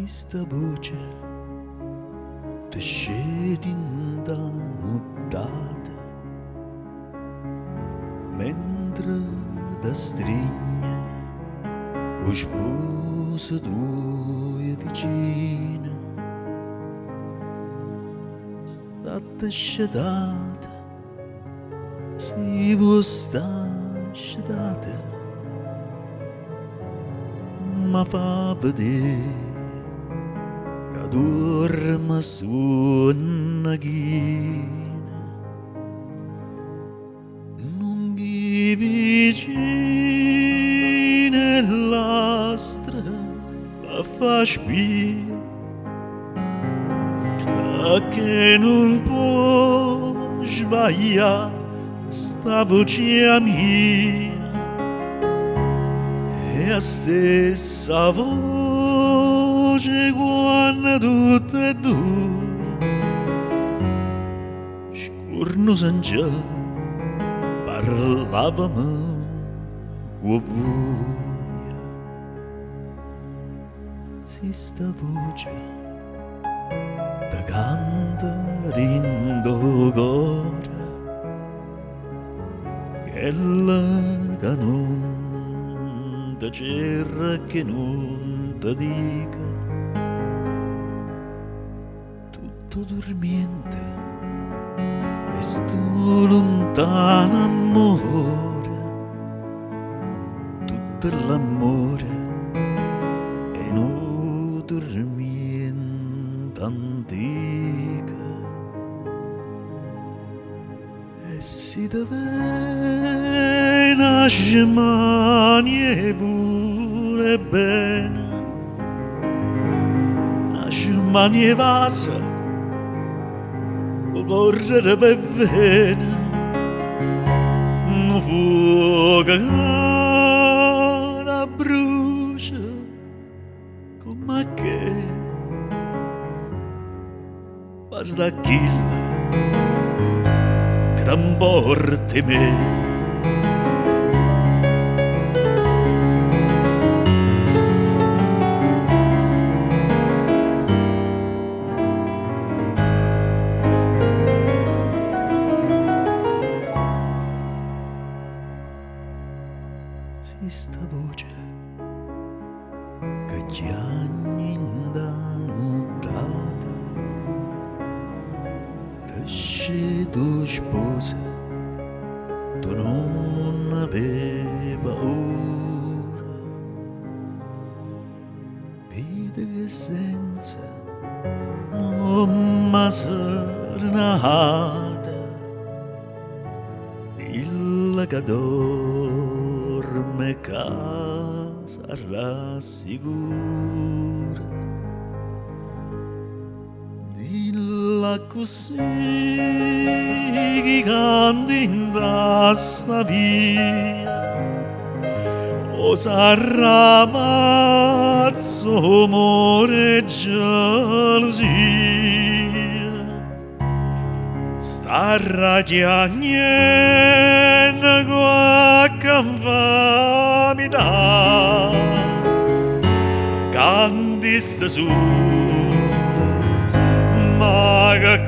sta voce te scedi da nottata mentre da strigne o sposa tua vicina state sciadata si vuoi sta sciadata ma fa vedere che dorme su una ghina non gli vicine l'astra la fa spia che non può sbagliare sta voce mia e la stessa voce quando tutte e due scorno senza parlavamo con voi si sta voce da canta rindo cuore quella che non ti cerca che non ti dica tutto dormiente e sto lontano amore tutto l'amore e non dormiente antica e si deve nascimanie pure bene nascimanie vasa o correre per vena no fuoco che brucia come che basta chilla che t'importi me si sta voce che chiagni da nottata che se tu sposa tu non aveva ora vede che senza non mi sernata il che dorme casa rassicura dilla così che canti in sta via o sarà pazzo amore e gelosia sta ragiagnendo qualche infamità candisse su ma che